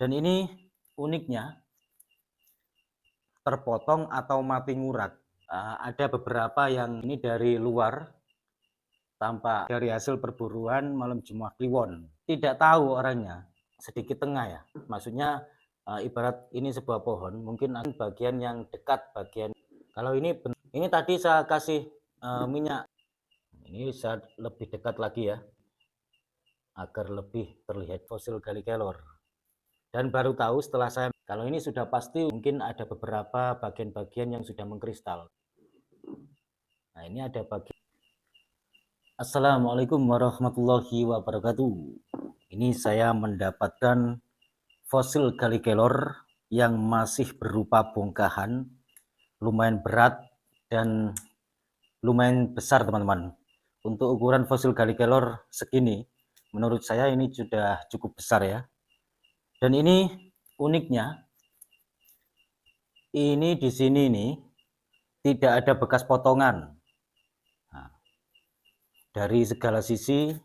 Dan ini uniknya terpotong atau mati ngurak. Ada beberapa yang ini dari luar, tampak dari hasil perburuan malam Jumat Kliwon. Tidak tahu orangnya, sedikit tengah ya. Maksudnya ibarat ini sebuah pohon, mungkin bagian yang dekat bagian. Kalau ini tadi saya kasih minyak. Ini saya lebih dekat lagi ya, agar lebih terlihat fosil Gallikelor. Dan baru tahu setelah saya, kalau ini sudah pasti mungkin ada beberapa bagian-bagian yang sudah mengkristal. Nah, ini ada bagian. Assalamualaikum warahmatullahi wabarakatuh. Ini saya mendapatkan fosil Gallikelor yang masih berupa bongkahan, lumayan berat dan lumayan besar teman-teman. Untuk ukuran fosil Gallikelor segini, menurut saya ini sudah cukup besar ya. Dan ini uniknya, ini di sini nih tidak ada bekas potongan. Nah, dari segala sisi,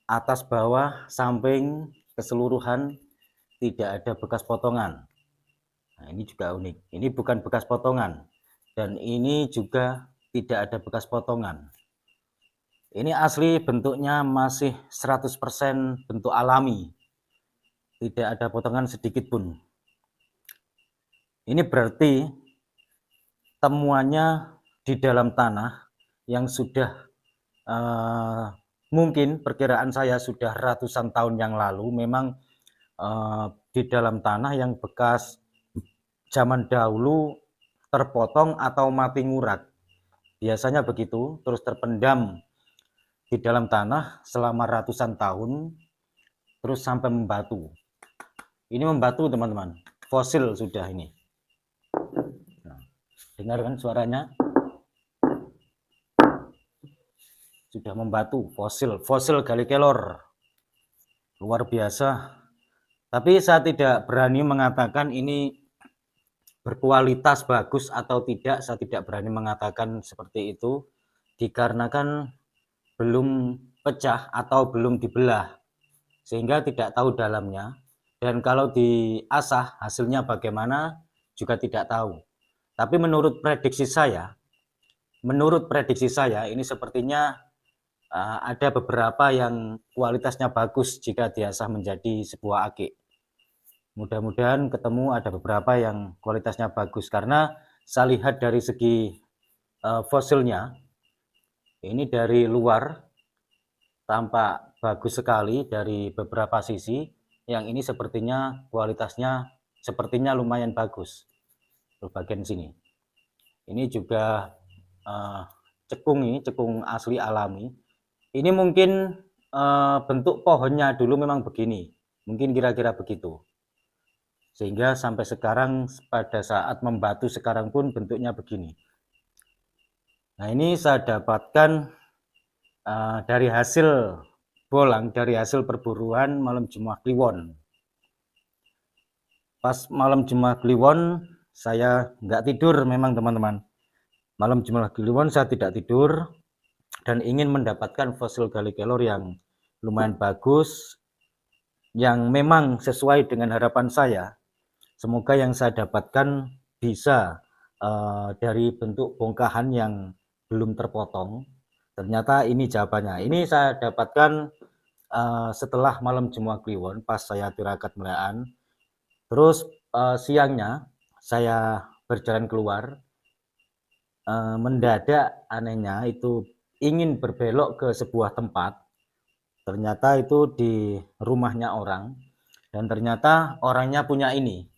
atas bawah samping keseluruhan tidak ada bekas potongan. Nah, ini juga unik. Ini bukan bekas potongan dan ini juga tidak ada bekas potongan. Ini asli bentuknya masih 100% bentuk alami. Tidak ada potongan sedikit pun. Ini berarti temuannya di dalam tanah yang sudah mungkin perkiraan saya sudah ratusan tahun yang lalu. Memang di dalam tanah yang bekas zaman dahulu terpotong atau mati ngurak. Biasanya begitu, terus terpendam di dalam tanah selama ratusan tahun, terus sampai membatu. Ini membatu teman-teman, fosil sudah ini. Nah, dengar kan suaranya? Sudah membatu, fosil Gallikelor. Luar biasa. Tapi saya tidak berani mengatakan ini berkualitas bagus atau tidak, saya tidak berani mengatakan seperti itu, dikarenakan belum pecah atau belum dibelah, sehingga tidak tahu dalamnya. Dan kalau diasah hasilnya bagaimana juga tidak tahu. Tapi menurut prediksi saya ini sepertinya ada beberapa yang kualitasnya bagus jika diasah menjadi sebuah akik. Mudah-mudahan ketemu ada beberapa yang kualitasnya bagus, karena saya lihat dari segi fosilnya, ini dari luar tampak bagus sekali dari beberapa sisi. Yang ini sepertinya kualitasnya lumayan bagus. Bagian sini ini juga cekung asli alami. Ini mungkin bentuk pohonnya dulu memang begini, mungkin kira-kira begitu, sehingga sampai sekarang pada saat membatu sekarang pun bentuknya begini. Nah, ini saya dapatkan dari hasil bolang, dari hasil perburuan malam Jumat Kliwon. Pas malam Jumat Kliwon saya nggak tidur memang teman-teman. Malam Jumat Kliwon saya tidak tidur dan ingin mendapatkan fosil Gallikelor yang lumayan bagus, yang memang sesuai dengan harapan saya. Semoga yang saya dapatkan bisa dari bentuk bongkahan yang belum terpotong. Ternyata ini jawabannya. Ini saya dapatkan setelah malam Jumat Kliwon pas saya tirakat melaan. Terus siangnya saya berjalan keluar, mendadak anehnya itu ingin berbelok ke sebuah tempat. Ternyata itu di rumahnya orang, dan ternyata orangnya punya ini.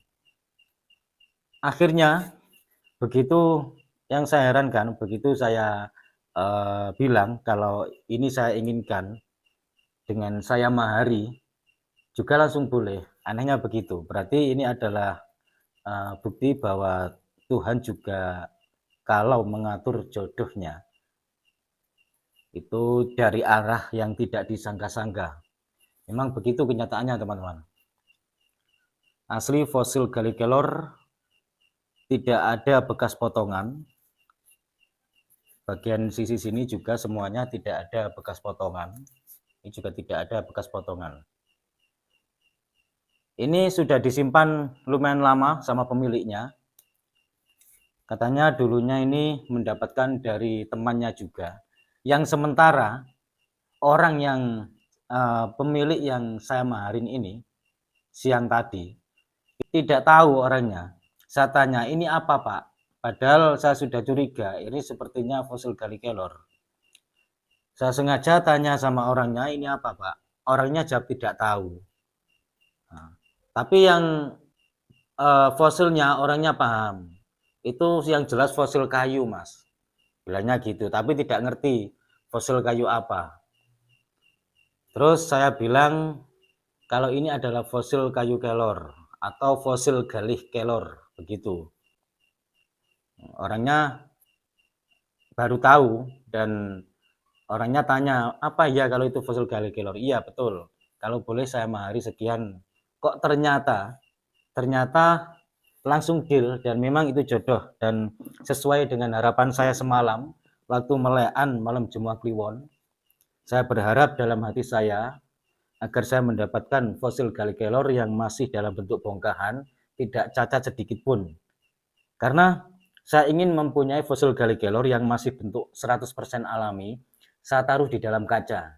Akhirnya begitu, yang saya herankan, begitu saya bilang kalau ini saya inginkan, dengan saya mahari, juga langsung boleh. Anehnya begitu. Berarti ini adalah bukti bahwa Tuhan juga kalau mengatur jodohnya itu dari arah yang tidak disangka-sangka. Memang begitu kenyataannya teman-teman. Asli fosil Gallikelor, tidak ada bekas potongan. Bagian sisi sini juga semuanya tidak ada bekas potongan. Ini juga tidak ada bekas potongan. Ini sudah disimpan lumayan lama sama pemiliknya. Katanya dulunya ini mendapatkan dari temannya juga. Yang sementara orang yang pemilik yang saya maharin ini siang tadi tidak tahu orangnya. Saya tanya, ini apa Pak? Padahal saya sudah curiga, ini sepertinya fosil Galli Kelor. Saya sengaja tanya sama orangnya, ini apa Pak? Orangnya jawab tidak tahu. Nah, tapi yang fosilnya orangnya paham. Itu yang jelas fosil kayu Mas. Bilangnya gitu, tapi tidak ngerti fosil kayu apa. Terus saya bilang kalau ini adalah fosil kayu kelor atau fosil Galih kelor, begitu. Orangnya baru tahu dan orangnya tanya, apa ya kalau itu fosil Galih kelor? Iya betul, kalau boleh saya mahari sekian. Kok ternyata langsung deal dan memang itu jodoh dan sesuai dengan harapan saya semalam waktu melean malam Jumat Kliwon. Saya berharap dalam hati saya agar saya mendapatkan fosil Galli Kelor yang masih dalam bentuk bongkahan, tidak cacat sedikit pun. Karena saya ingin mempunyai fosil Galli Kelor yang masih bentuk 100% alami, saya taruh di dalam kaca.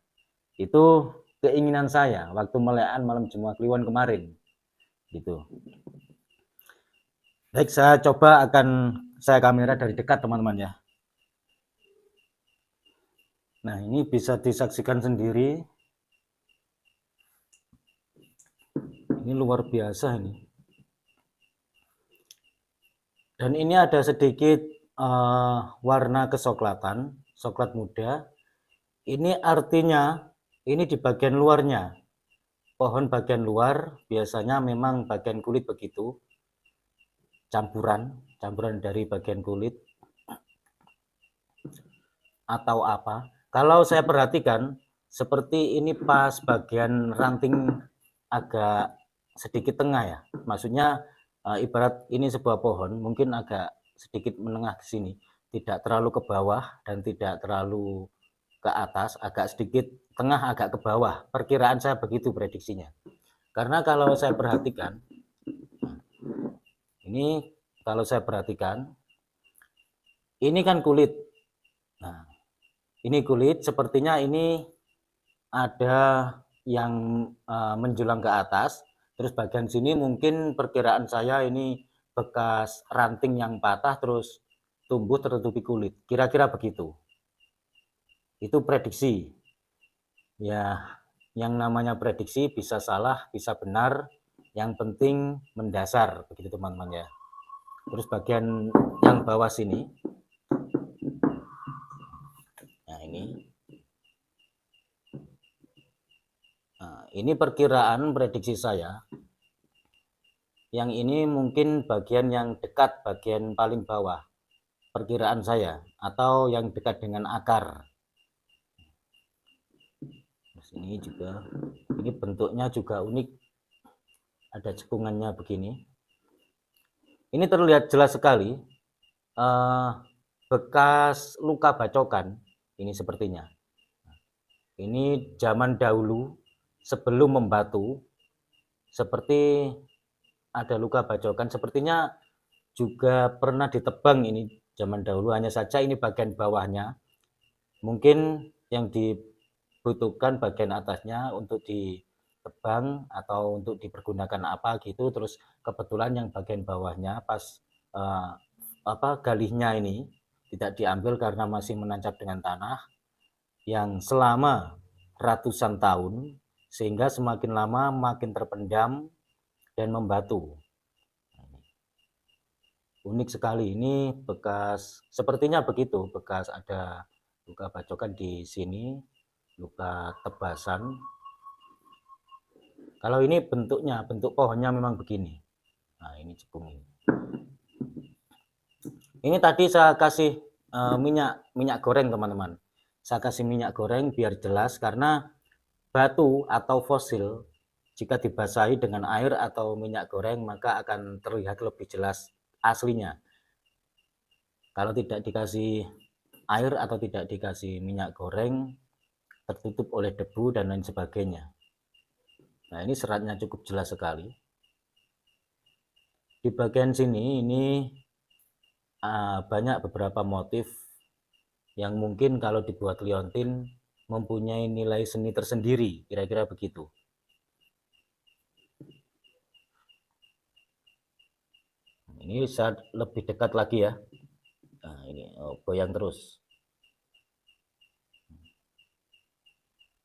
Itu keinginan saya waktu melean malam Jumat Kliwon kemarin. Gitu. Baik, saya coba saya kamera dari dekat teman-teman ya. Nah, ini bisa disaksikan sendiri. Ini luar biasa ini. Dan ini ada sedikit warna kesoklatan, soklat muda. Ini artinya ini di bagian luarnya. Pohon bagian luar biasanya memang bagian kulit begitu. Campuran dari bagian kulit atau apa. Kalau saya perhatikan seperti ini pas bagian ranting agak sedikit tengah ya. Maksudnya ibarat ini sebuah pohon mungkin agak sedikit menengah ke sini, tidak terlalu ke bawah dan tidak terlalu ke atas, agak sedikit tengah agak ke bawah. Perkiraan saya begitu prediksinya. Karena kalau saya perhatikan ini ini kan kulit. Nah, ini kulit sepertinya ini ada yang menjulang ke atas, terus bagian sini mungkin perkiraan saya ini bekas ranting yang patah terus tumbuh tertutupi kulit, kira-kira begitu. Itu prediksi ya, yang namanya prediksi bisa salah bisa benar, yang penting mendasar begitu teman-teman ya. Terus bagian yang bawah sini, nah ini perkiraan prediksi saya. Yang ini mungkin bagian yang dekat, bagian paling bawah, perkiraan saya, atau yang dekat dengan akar. Ini juga, ini bentuknya juga unik, ada cekungannya begini. Ini terlihat jelas sekali bekas luka bacokan ini sepertinya. Ini zaman dahulu sebelum membatu, seperti ada luka bacokan, sepertinya juga pernah ditebang ini zaman dahulu, hanya saja ini bagian bawahnya mungkin yang dibutuhkan bagian atasnya untuk ditebang atau untuk dipergunakan apa gitu, terus kebetulan yang bagian bawahnya pas galihnya ini tidak diambil karena masih menancap dengan tanah yang selama ratusan tahun, sehingga semakin lama makin terpendam dan membatu. Unik sekali ini, bekas sepertinya begitu, bekas ada luka bacokan di sini, luka tebasan. Kalau ini bentuknya, bentuk pohonnya memang begini. Nah, ini cekung ini. Ini tadi saya kasih minyak goreng teman-teman. Saya kasih minyak goreng biar jelas, karena batu atau fosil jika dibasahi dengan air atau minyak goreng maka akan terlihat lebih jelas aslinya. Kalau tidak dikasih air atau tidak dikasih minyak goreng, tertutup oleh debu dan lain sebagainya. Nah, ini seratnya cukup jelas sekali. Di bagian sini ini banyak beberapa motif yang mungkin kalau dibuat liontin mempunyai nilai seni tersendiri, kira-kira begitu. Ini saat lebih dekat lagi ya. Nah, ini goyang terus.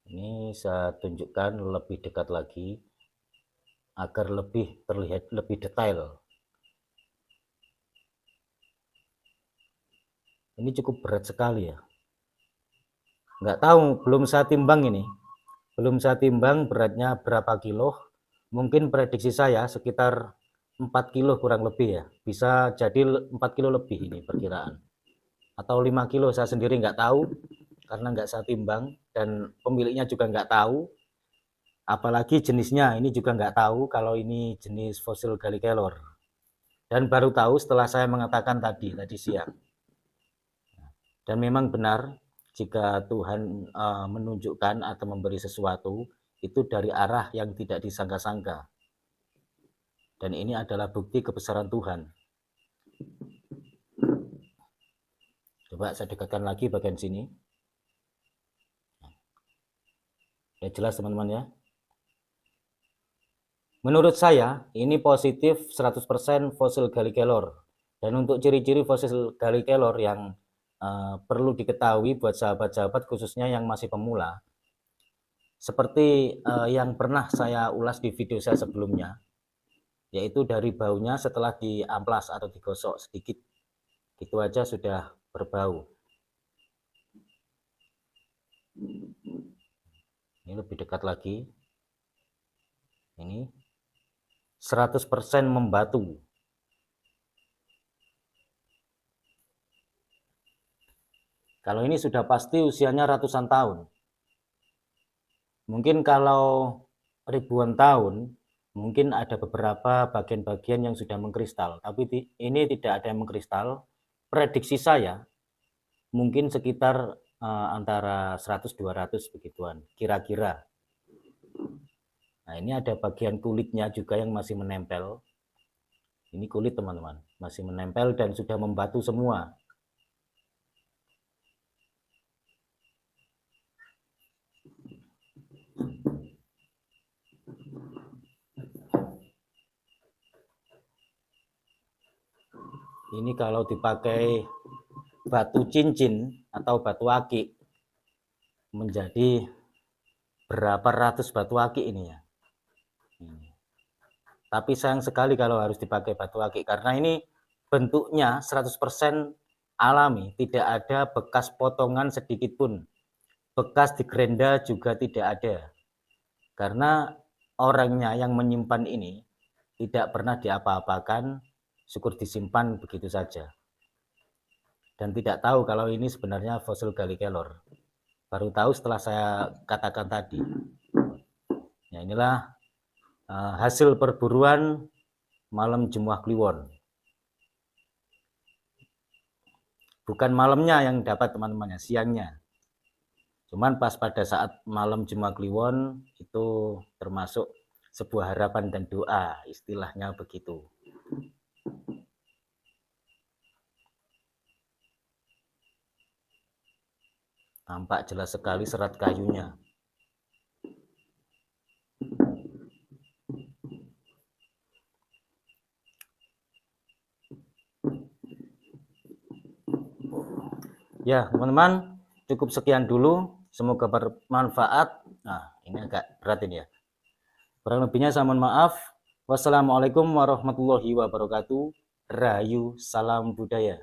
Ini saya tunjukkan lebih dekat lagi agar lebih terlihat lebih detail. Ini cukup berat sekali ya. Nggak tahu, belum saya timbang ini. Belum saya timbang beratnya berapa kilo. Mungkin prediksi saya sekitar 4 kilo kurang lebih ya. Bisa jadi 4 kilo lebih ini perkiraan. Atau 5 kilo, saya sendiri nggak tahu. Karena nggak saya timbang. Dan pemiliknya juga nggak tahu. Apalagi jenisnya, ini juga nggak tahu kalau ini jenis fosil Gallikelor. Dan baru tahu setelah saya mengatakan tadi siang. Dan memang benar, jika Tuhan menunjukkan atau memberi sesuatu, itu dari arah yang tidak disangka-sangka. Dan ini adalah bukti kebesaran Tuhan. Coba saya dekatkan lagi bagian sini. Ya jelas teman-teman ya. Menurut saya, ini positif 100% fosil Gallikelor. Dan untuk ciri-ciri fosil Gallikelor yang perlu diketahui buat sahabat-sahabat khususnya yang masih pemula, seperti yang pernah saya ulas di video saya sebelumnya, yaitu dari baunya setelah diamplas atau digosok sedikit, itu aja sudah berbau. Ini lebih dekat lagi, ini 100% membatu. Kalau ini sudah pasti usianya ratusan tahun. Mungkin kalau ribuan tahun, mungkin ada beberapa bagian-bagian yang sudah mengkristal. Tapi ini tidak ada yang mengkristal. Prediksi saya, mungkin sekitar antara 100-200 begituan, kira-kira. Nah ini ada bagian kulitnya juga yang masih menempel. Ini kulit teman-teman, masih menempel dan sudah membatu semua. Ini kalau dipakai batu cincin atau batu akik, menjadi berapa ratus batu akik ini ya. Tapi sayang sekali kalau harus dipakai batu akik, karena ini bentuknya 100% alami, tidak ada bekas potongan sedikit pun. Bekas digerenda juga tidak ada. Karena orangnya yang menyimpan ini tidak pernah diapa-apakan, syukur disimpan begitu saja. Dan tidak tahu kalau ini sebenarnya fosil Gallikelor. Baru tahu setelah saya katakan tadi. Ya inilah hasil perburuan malam Jemuah Kliwon. Bukan malamnya yang dapat teman-teman ya, siangnya. Cuman pas pada saat malam Jemuah Kliwon itu termasuk sebuah harapan dan doa, istilahnya begitu. Tampak jelas sekali serat kayunya. Ya teman-teman, cukup sekian dulu. Semoga bermanfaat. Nah ini agak berat ini ya. Kurang lebihnya saya mohon maaf. Wassalamualaikum warahmatullahi wabarakatuh. Rahayu, salam budaya.